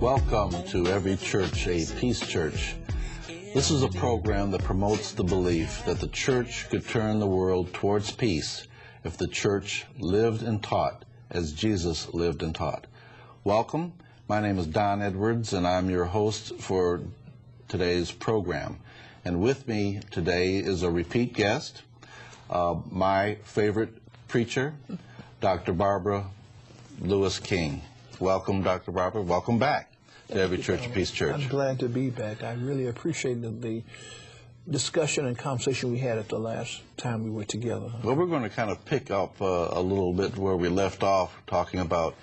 Welcome to Every Church, a Peace Church. This is a program that promotes the belief that the church could turn the world towards peace if the church lived and taught as Jesus lived and taught. Welcome. My name is Don Edwards, and I'm your host for today's program. And with me today is a repeat guest, my favorite preacher, Dr. Barbara Lewis King. Welcome, Dr. Barbara. Welcome back to Every Church, a Peace Church. I'm glad to be back. I really appreciate the discussion and conversation we had at the last time we were together. Well, we're going to kind of pick up a little bit where we left off, talking about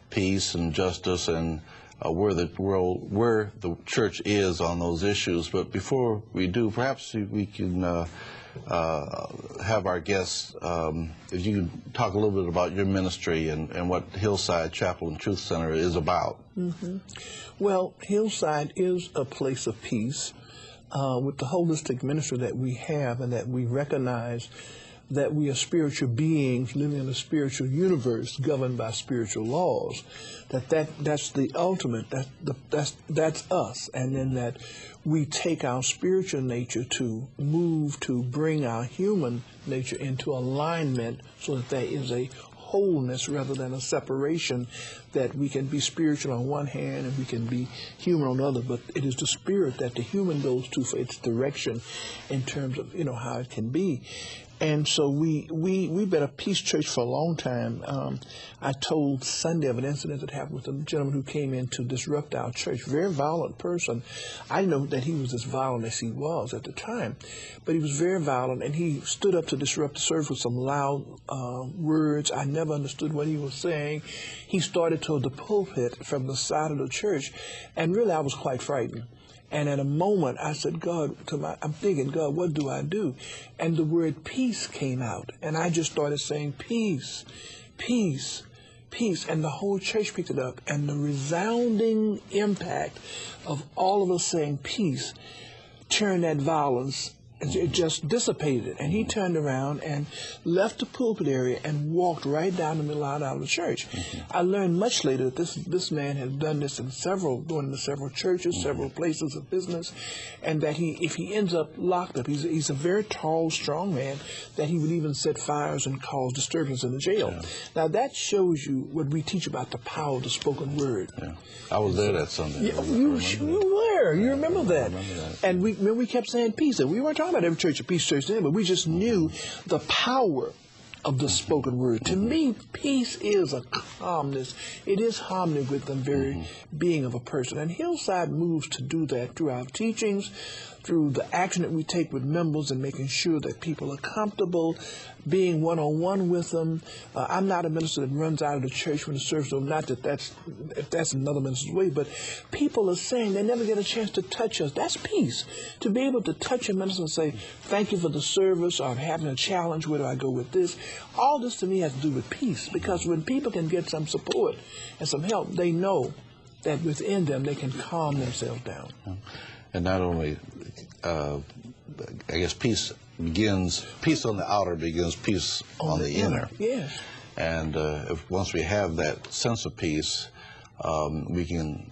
peace and justice and where the church is on those issues. But before we do, perhaps we can have our guests, if you can talk a little bit about your ministry and what Hillside Chapel and Truth Center is about. Mm-hmm. Well, Hillside is a place of peace with the holistic ministry that we have, and that we recognize that we are spiritual beings living in a spiritual universe governed by spiritual laws. That's the ultimate. That's us, and then that we take our spiritual nature to bring our human nature into alignment, so that there is a wholeness rather than a separation, that we can be spiritual on one hand and we can be human on the other, but it is the spirit that the human goes to for its direction in terms of how it can be. And so we've been a peace church for a long time. I told Sunday of an incident that happened with a gentleman who came in to disrupt our church. Very violent person. I know that he was as violent as he was at the time, but he was very violent, and he stood up to disrupt the service with some loud words. I never understood what he was saying. He started toward the pulpit from the side of the church, and really I was quite frightened. And at a moment, I said, God, I'm thinking, God, what do I do? And the word peace came out. And I just started saying, peace, peace, peace. And the whole church picked it up. And the resounding impact of all of us saying peace turned that violence. It just dissipated it. And he turned around and left the pulpit area and walked right down the middle aisle out of the church. Mm-hmm. I learned much later that this man had done this going to several churches, mm-hmm. several places of business, and that if he ends up locked up, he's a very tall, strong man, that he would even set fires and cause disturbance in the jail. Yeah. Now that shows you what we teach about the power of the spoken word. Yeah. I was there that Sunday. Yeah, you were. You remember that. I remember that. And we kept saying peace, and we weren't talking about every church a peace church then, but we just knew the power of the spoken word. To me, peace is a calmness. It is harmony with the very being of a person. And Hillside moves to do that through our teachings, through the action that we take with members and making sure that people are comfortable being one-on-one with them. I'm not a minister that runs out of the church when the service is over. Not that that's another minister's way, but people are saying they never get a chance to touch us. That's peace. To be able to touch a minister and say, thank you for the service, or I'm having a challenge, where do I go with this? All this to me has to do with peace, because when people can get some support and some help, they know that within them they can calm themselves down. And not only, I guess, peace on the outer begins peace on the inner. Yes. And once we have that sense of peace, we can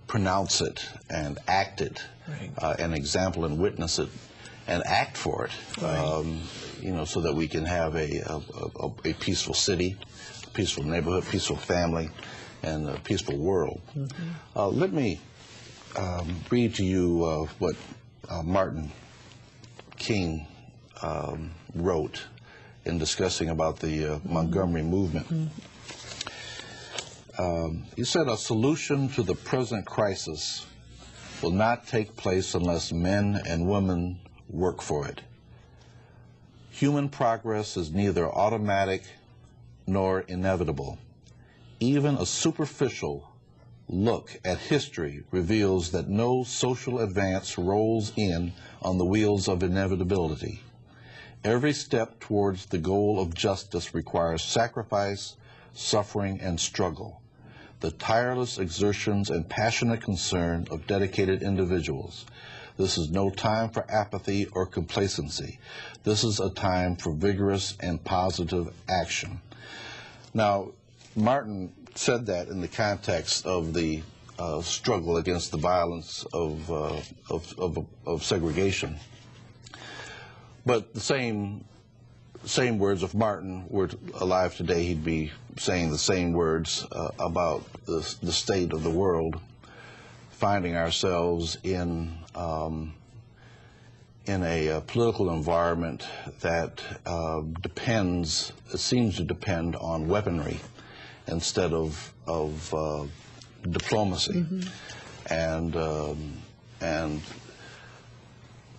pronounce it and act it, right. And example and witness it and act for it, right. So that we can have a peaceful city, a peaceful neighborhood, peaceful family, and a peaceful world. Mm-hmm. Let me read to you what Martin King wrote in discussing about the Montgomery movement. Mm-hmm. He said, a solution to the present crisis will not take place unless men and women work for it. Human progress is neither automatic nor inevitable. Even a superficial look at history reveals that no social advance rolls in on the wheels of inevitability. Every step towards the goal of justice requires sacrifice, suffering, and struggle, the tireless exertions and passionate concern of dedicated individuals. This is no time for apathy or complacency. This is a time for vigorous and positive action. Now, Martin said that in the context of the struggle against the violence of segregation. But the same words, if Martin were alive today, he'd be saying the same words about the state of the world, finding ourselves in a political environment that seems to depend on weaponry instead of diplomacy. And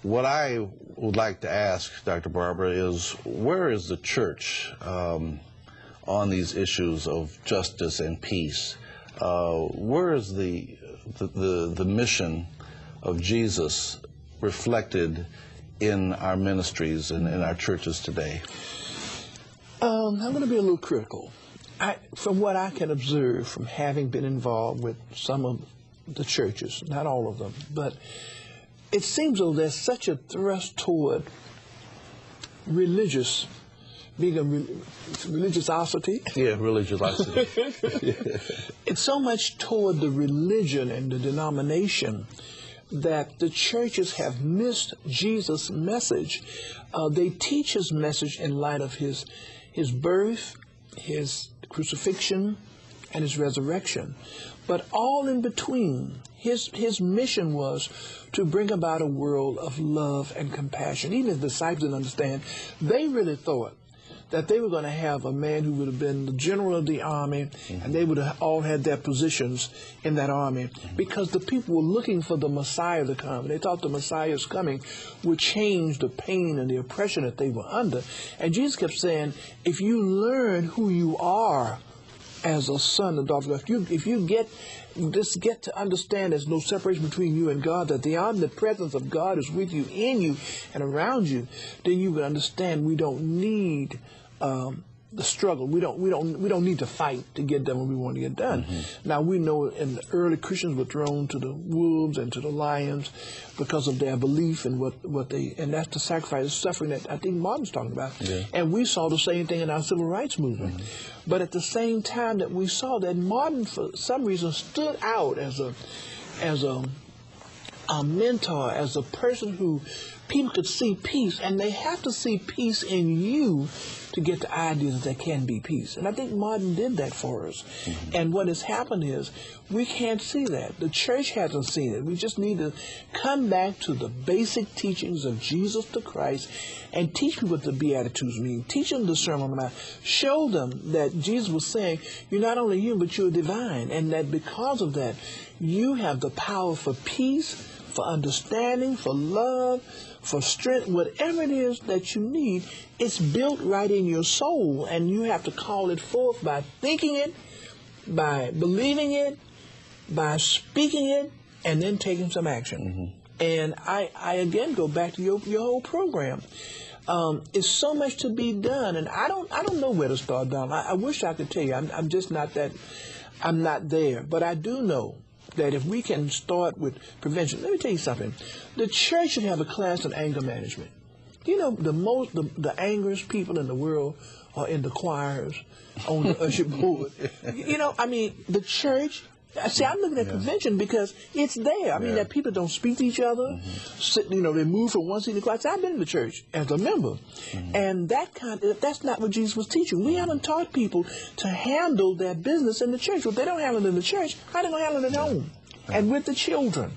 what I would like to ask Dr. Barbara is, where is the church on these issues of justice and peace? Where is the mission of Jesus reflected in our ministries and in our churches today? I'm going to be a little critical. From what I can observe from having been involved with some of the churches, not all of them, but it seems though there's such a thrust toward religiosity. Yeah, religiosity. It's so much toward the religion and the denomination that the churches have missed Jesus' message. They teach his message in light of his birth, his crucifixion, and his resurrection. But all in between, his mission was to bring about a world of love and compassion. Even if the disciples didn't understand, they really thought that they were going to have a man who would have been the general of the army, and they would have all had their positions in that army, because the people were looking for the Messiah to come. And they thought the Messiah's coming would change the pain and the oppression that they were under. And Jesus kept saying, if you learn who you are as a son and daughter of God, if you get to understand there's no separation between you and God, that the omnipresence of God is with you, in you, and around you, then you would understand we don't need the struggle. We don't need to fight to get done what we want to get done. Now we know in the early Christians were thrown to the wolves and to the lions because of their belief in and that's the sacrifice, the suffering that I think Martin's talking about. Yeah. And we saw the same thing in our civil rights movement. But at the same time that we saw that, Martin for some reason stood out as a mentor, as a person who people could see peace, and they have to see peace in you to get the idea that there can be peace. And I think Martin did that for us. And what has happened is we can't see that. The church hasn't seen it. We just need to come back to the basic teachings of Jesus the Christ and teach people what the Beatitudes mean. Teach them the Sermon on the Mount. Show them that Jesus was saying, you're not only human, but you're divine. And that because of that, you have the power for peace, for understanding, for love, for strength, whatever it is that you need, it's built right in your soul, and you have to call it forth by thinking it, by believing it, by speaking it, and then taking some action. And I again go back to your whole program. It's so much to be done, and I don't know where to start, Don. I wish I could tell you. I'm just not that. I'm not there, but I do know that if we can start with prevention. Let me tell you something. The church should have a class in anger management. You know, the angriest people in the world are in the choirs, on the usher board. You know, I mean, the church. See, I'm looking at prevention because it's there. I mean, that people don't speak to each other. You know, they move from one seat to the other. I've been in the church as a member, and that's not what Jesus was teaching. We haven't taught people to handle their business in the church. Well, if they don't handle it in the church, how are they going to handle it at home and with the children?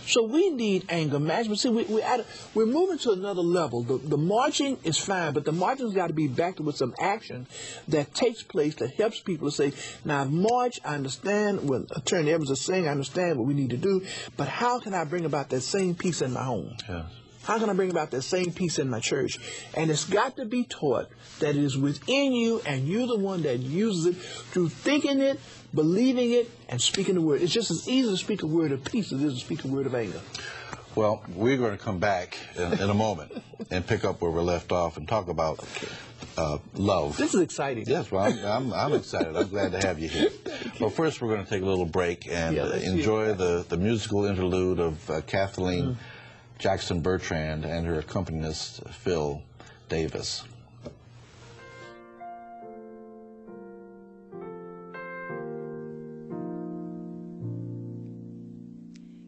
So we need anger management. See, we're moving to another level. The marching is fine, but the marching's got to be backed with some action that takes place that helps people to say, now I've marched, I understand what Attorney Evans is saying, I understand what we need to do, but how can I bring about that same peace in my home? Yeah. How can I bring about that same peace in my church? And it's got to be taught that it is within you, and you're the one that uses it through thinking it, believing it, and speaking the word. It's just as easy to speak a word of peace as it is to speak a word of anger. Well, we're going to come back in a moment and pick up where we're left off and talk about love. This is exciting. Yes, well, I'm excited. I'm glad to have you here. Well, first we're going to take a little break and enjoy the musical interlude of Kathleen Jackson Bertrand and her accompanist, Phil Davis.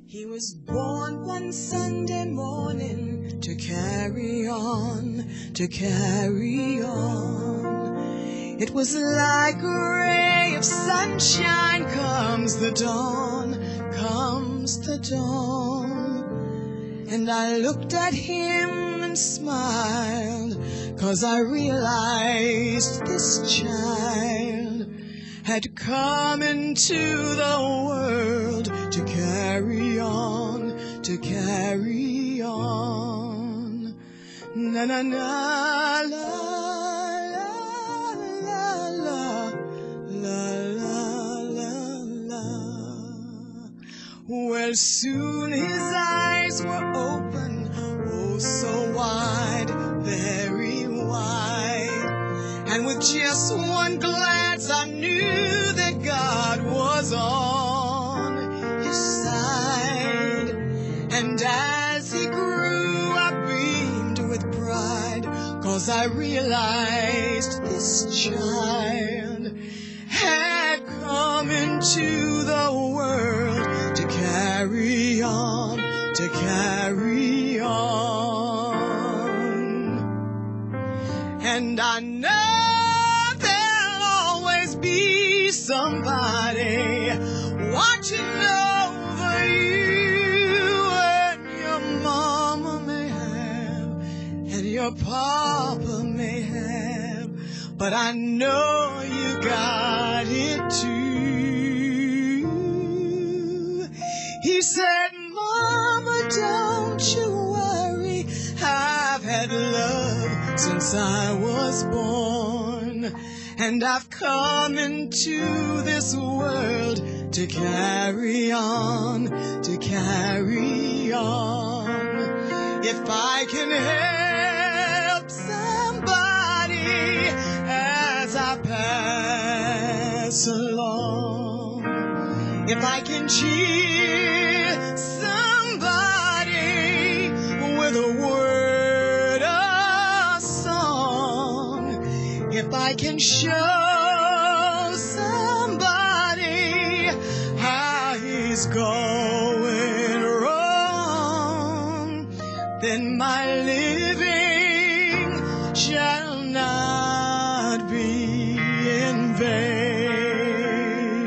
He was born one Sunday morning to carry on, to carry on. It was like a ray of sunshine, comes the dawn, comes the dawn. And I looked at him and smiled, 'cause I realized this child had come into the world to carry on, to carry on. Na na na la la la la la la la. Well, soon his eyes were open, oh so wide, very wide. And with just one glance I knew that God was on his side. And as he grew I beamed with pride, 'cause I realized this child had come into the world to carry on, to carry on. And I know there'll always be somebody watching over you, and your mama may have, and your papa may have, but I know you got it too. He said, Mama, don't you worry, I've had love since I was born, and I've come into this world to carry on, to carry on. If I can help somebody as I pass along, if I can cheer somebody with a word of song, if I can show somebody how he's going wrong, then my living shall not be in vain.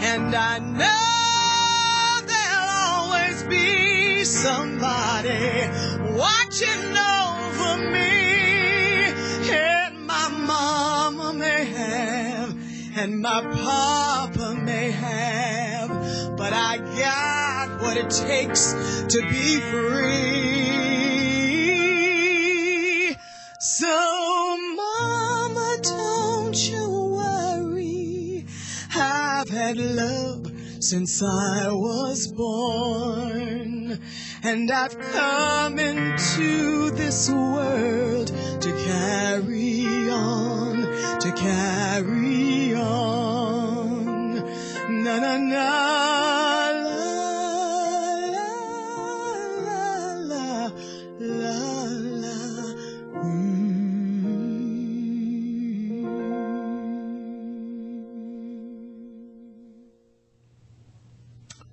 And I know there'll always be somebody watching over me, and my mama may have, and my papa may have, but I got what it takes to be free. So mama, don't you worry, I've had love since I was born, and I've come into this world to carry on, to carry on. Na na na la la la la la.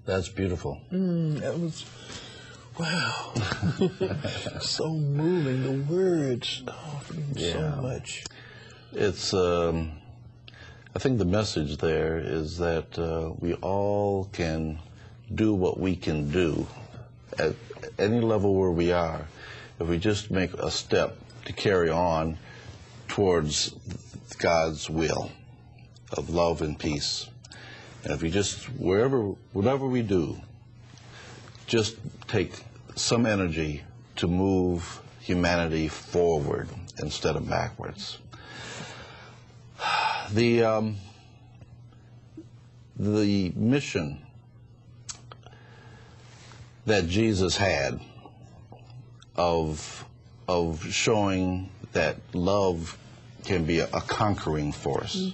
That's beautiful. That was, wow. So moving. The words mean so much. It's, I think the message there is that we all can do what we can do at any level where we are, if we just make a step to carry on towards God's will of love and peace. And if we just, whatever we do, just take some energy to move humanity forward instead of backwards. The mission that Jesus had of showing that love can be a conquering force.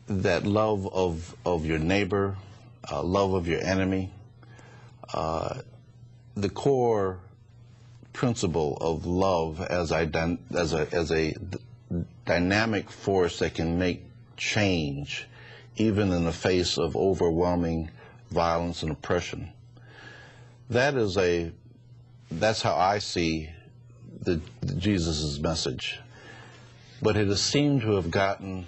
That love of your neighbor, love of your enemy, the core principle of love as a dynamic force that can make change, even in the face of overwhelming violence and oppression. That's how I see Jesus' message. But it has seemed to have gotten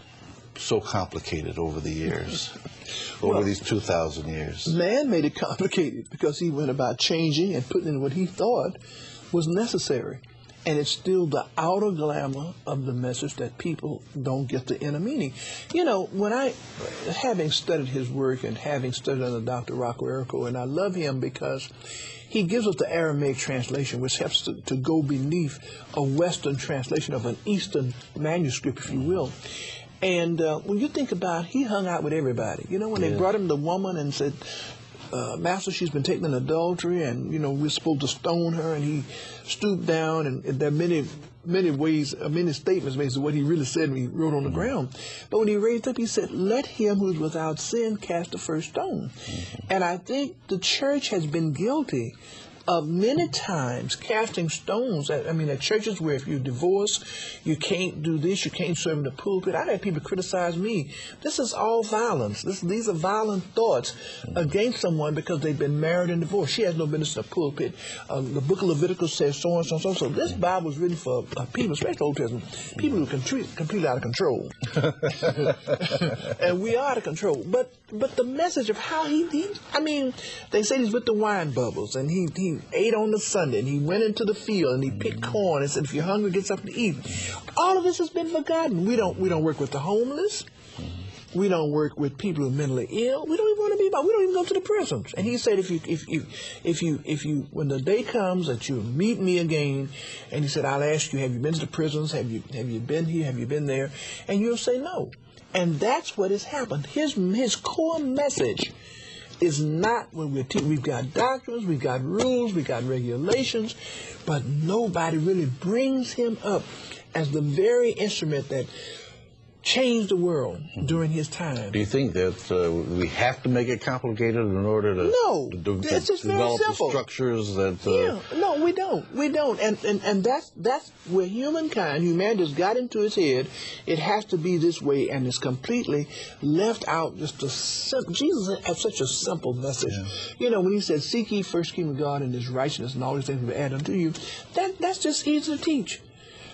so complicated over the years, over these 2,000 years. Man made it complicated because he went about changing and putting in what he thought was necessary. And it's still the outer glamour of the message that people don't get the inner meaning. You know, having studied his work and having studied under Dr. Rocco Errico, and I love him because he gives us the Aramaic translation, which helps to go beneath a Western translation of an Eastern manuscript, if you will. And when you think about it, he hung out with everybody. You know, when they brought him the woman and said, Master, she's been taken in adultery, and, you know, we're supposed to stone her, and he stooped down, and there are many ways, many statements made of what he really said when he wrote on the ground. But when he raised up, he said, let him who's without sin cast the first stone. And I think the church has been guilty of many times casting stones at churches where if you divorce, you can't do this, you can't serve in the pulpit. I've had people criticize me. This is all violence. These are violent thoughts against someone because they've been married and divorced. She has no business in the pulpit. The book of Leviticus says so and so and so. So this Bible is written for people, especially Old Testament, people who are completely out of control. And we are out of control. But the message of how they say he's with the wine bubbles, and he ate on the Sunday, and he went into the field, and he picked corn, and said, if you're hungry, get something to eat. All of this has been forgotten. We don't work with the homeless. We don't work with people who are mentally ill. We don't even want to be about. We don't even go to the prisons. And he said, if you, when the day comes that you meet me again, and he said, I'll ask you, have you been to the prisons? Have you been here? Have you been there? And you'll say no. And that's what has happened. His core message is not when we've got doctrines, we've got rules, we've got regulations, but nobody really brings him up as the very instrument that changed the world during his time. Do you think that we have to make it complicated in order to, it's just develop very simple. the structures that... No, we don't. And that's where humanity has got into its head. It has to be this way, and it's completely left out. Jesus had such a simple message. Yeah. You know, when he said, seek ye first the kingdom of God and his righteousness, and all these things will be added unto you, that's just easy to teach.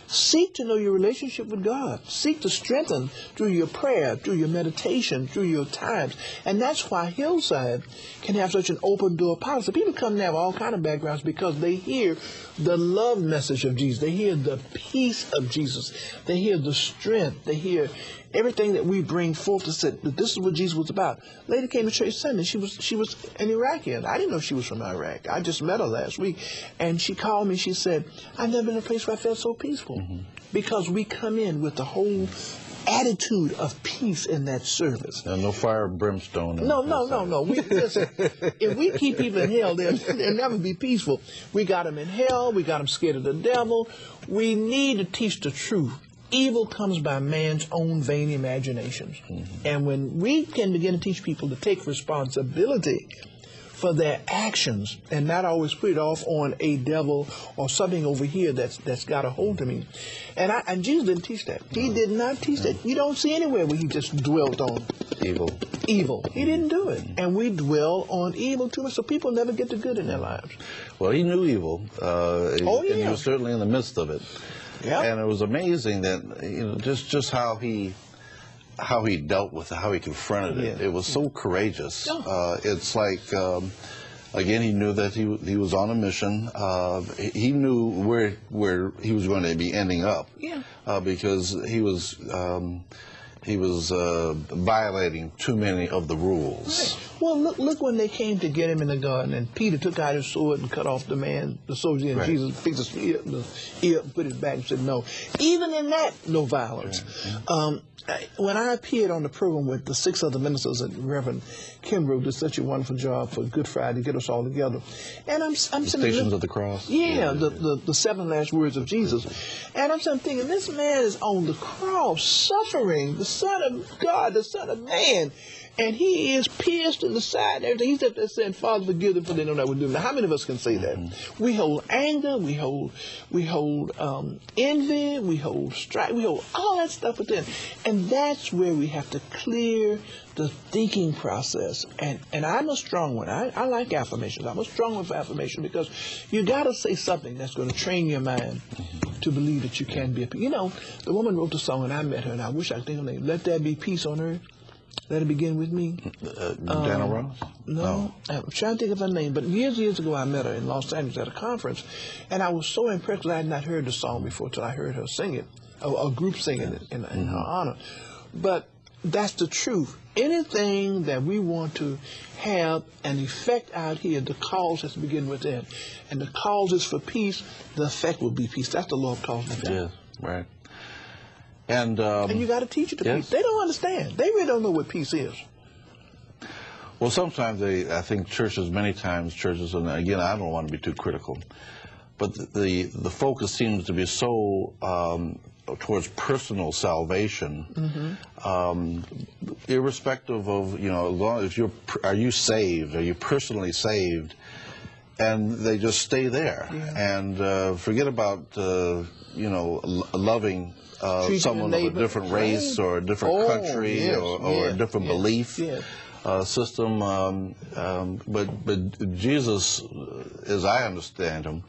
Seek to know your relationship with God. Seek to strengthen through your prayer, through your meditation, through your times. And that's why Hillside can have such an open door policy. People come there with all kind of backgrounds because they hear the love message of Jesus. They hear the peace of Jesus. They hear the strength. They hear everything that we bring forth to say that this is what Jesus was about. Lady came to church Sunday. She was an Iraqian. I didn't know she was from Iraq. I just met her last week. And she called me. She said, I've never been in a place where I felt so peaceful. Because we come in with the whole attitude of peace in that service. No fire and brimstone. No. Listen, if we keep people in hell, they'll never be peaceful. We got them in hell. We got them scared of the devil. We need to teach the truth. Evil comes by man's own vain imaginations. And when we can begin to teach people to take responsibility for their actions and not always put it off on a devil or something over here that's got a hold of me. And Jesus didn't teach that. He did not teach that. You don't see anywhere where he just dwelt on evil. He didn't do it. And we dwell on evil too much, so people never get the good in their lives. Well, he knew evil. And he was certainly in the midst of it. Yep. And it was amazing that, just how he dealt with it, how he confronted it. It was so courageous. It's like, again, he knew that he was on a mission. He knew where he was going to be ending up. Because he was violating too many of the rules. Right. Well, look when they came to get him in the garden, and Peter took out his sword and cut off the soldier, and Jesus picked his ear up, put it back, and said no. Even in that, no violence. When I appeared on the program with the 6 other ministers, and Reverend Kimbrough did such a wonderful job for Good Friday to get us all together. And I'm Stations of the Cross. The 7 last words of Jesus. And I'm thinking, this man is on the cross suffering, the Son of God, the Son of Man. And he is pierced in the side and everything. He's up there saying, Father, forgive them for they don't know what they're doing. Now, how many of us can say that? We hold anger, we hold envy, we hold strife, we hold all that stuff within. And that's where we have to clear the thinking process. And I'm a strong one. I like affirmations. I'm a strong one for affirmation because you got to say something that's going to train your mind to believe that you can be a peace. You know, the woman wrote the song and I met her, and I wish I could think of her name. Let there be peace on earth. Let it begin with me. Dana Rose? No, I'm trying to think of her name. But years ago, I met her in Los Angeles at a conference, and I was so impressed because I had not heard the song before until I heard her sing it, a group singing it in her honor. But that's the truth. Anything that we want to have an effect out here, the cause has to begin within. And the cause is for peace, the effect will be peace. That's the law of cause and effect. Yes, right. And you got to teach it to people. They don't understand. They really don't know what peace is. Well, sometimes I think many times churches, and again, I don't want to be too critical, but the focus seems to be so towards personal salvation, irrespective of, as long as are you saved? Are you personally saved? And they just stay there and forget about loving someone of a different race or a different country or a different belief system. But Jesus, as I understand him,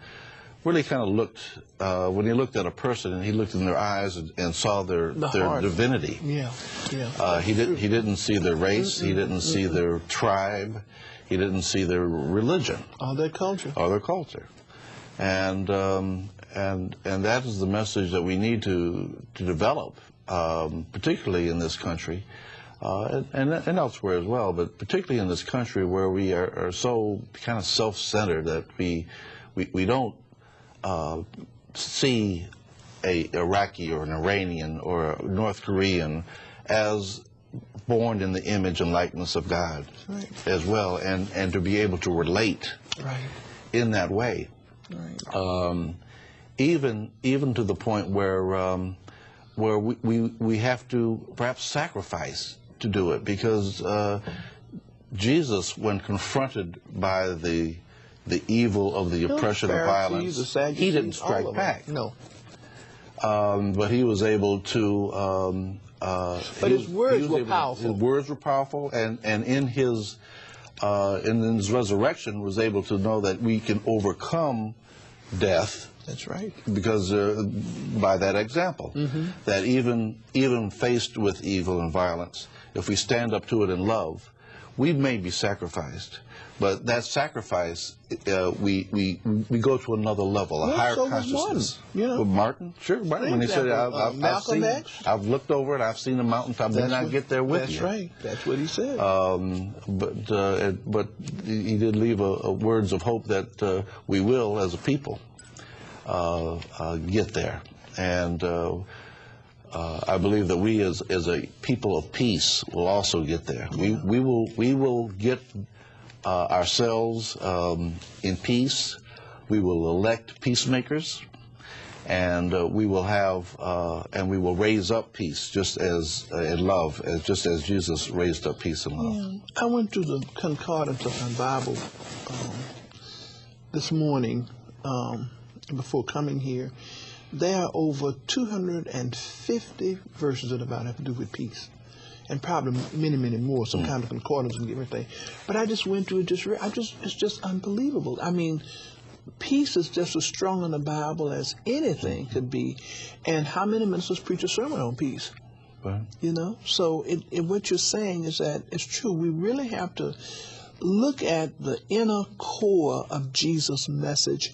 really kind of looked, when he looked at a person, and he looked in their eyes and saw their divinity. He didn't see their race. He didn't see their tribe. He didn't see their religion. Or their culture. And that is the message that we need to develop, particularly in this country, and elsewhere as well, but particularly in this country where we are so kind of self-centered that we don't see a Iraqi or an Iranian or a North Korean as born in the image and likeness of God as well, and to be able to relate in that way. Even to the point where we have to perhaps sacrifice to do it, because Jesus, when confronted by the evil of the oppression of violence, he didn't strike back. No. But he was able to. But his words were powerful. His words were powerful, and in his resurrection was able to know that we can overcome death. That's right. Because by that example, that even faced with evil and violence, if we stand up to it in love, we may be sacrificed. But that sacrifice, we go to another level, a higher consciousness. Martin, Martin, when he said, I've looked over it, I've seen the mountaintop, then I get there with you. That's right. That's what he said. But he did leave words of hope that we will, as a people, get there. And I believe that we, as a people of peace, will also get there. We will get ourselves in peace. We will elect peacemakers, and we will have and we will raise up peace, just as in love, just as Jesus raised up peace and love. I went through the concordance of my Bible this morning before coming here. There are over 250 verses of the Bible that have to do with peace, and probably many, many more, some kind of concordance and everything. But I just went through it, it's just unbelievable. I mean, peace is just as strong in the Bible as anything could be. And how many ministers preach a sermon on peace? Right. So what you're saying is that it's true. We really have to look at the inner core of Jesus' message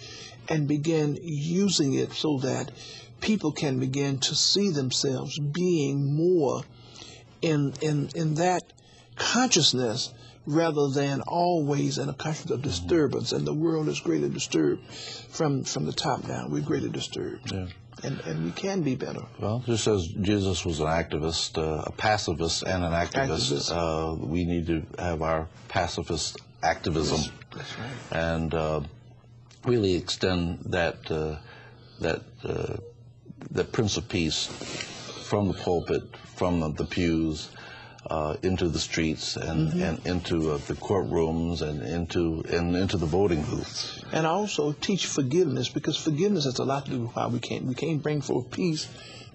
and begin using it so that people can begin to see themselves being more in that consciousness, rather than always in a consciousness of disturbance. And the world is greatly disturbed from the top down. We're greatly disturbed. Yeah. And we can be better. Well, just as Jesus was an activist, a pacifist and an activist. We need to have our pacifist activism. That's right. And really extend that Prince of Peace from the pulpit, from the pews, into the streets and into the courtrooms and into the voting booths. And also teach forgiveness, because forgiveness has a lot to do with how we can't bring forth peace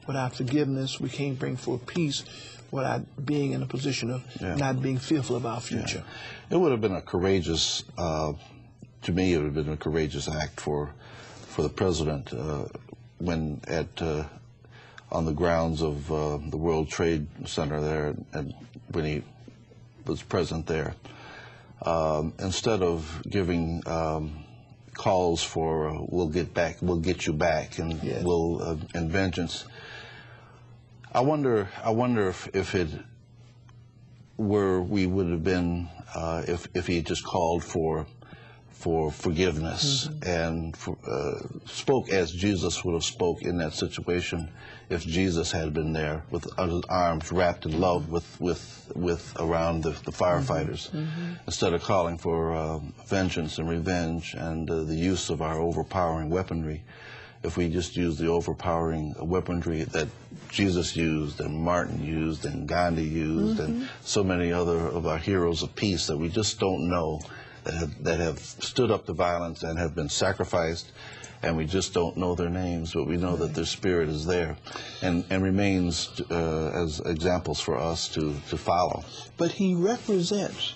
without forgiveness. We can't bring forth peace without being in a position of not being fearful of our future. It would have been a courageous, to me, it would have been a courageous act for the president when on the grounds of the World Trade Center there, and when he was present there, instead of giving calls for we'll get you back, and and vengeance. I wonder if it were we would have been if he just called for forgiveness and spoke as Jesus would have spoke in that situation, if Jesus had been there with his arms wrapped in love with around the firefighters, instead of calling for vengeance and revenge and the use of our overpowering weaponry. If we just use the overpowering weaponry that Jesus used and Martin used and Gandhi used and so many other of our heroes of peace that we just don't know, that have stood up to violence and have been sacrificed, and we just don't know their names, but we know that their spirit is there and remains as examples for us to follow. But he represents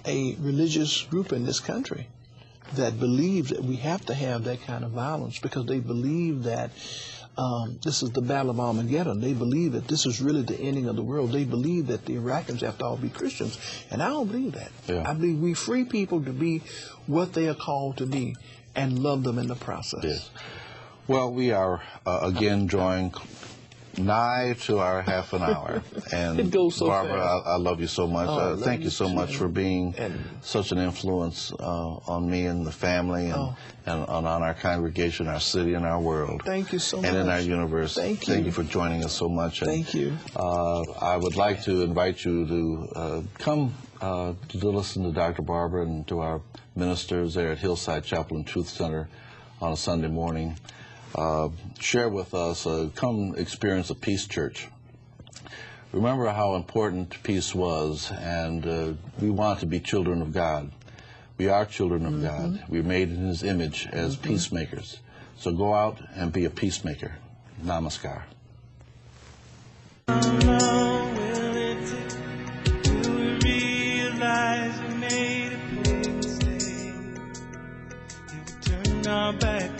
a religious group in this country that believe that we have to have that kind of violence, because they believe that this is the Battle of Armageddon. They believe that this is really the ending of the world. They believe that the Iraqis have to all be Christians, and I don't believe that. I believe we free people to be what they are called to be and love them in the process. Yes. Well, we are again drawing nigh to our half an hour, and it goes so Barbara, fast. I love you so much. Thank you so much for being such an influence on me and the family, and on our congregation, our city, and our world. Thank you so much. And in our universe. Thank you. Thank you for joining us so much. And, thank you. I would like to invite you to come to listen to Dr. Barbara and to our ministers there at Hillside Chapel and Truth Center on a Sunday morning. Share with us, come experience a peace church. Remember how important peace was, and we want to be children of God. We are children of God. We're made in His image as peacemakers. So go out and be a peacemaker. Namaskar. How long will it take till we realize we made a big mistake? If we turn our back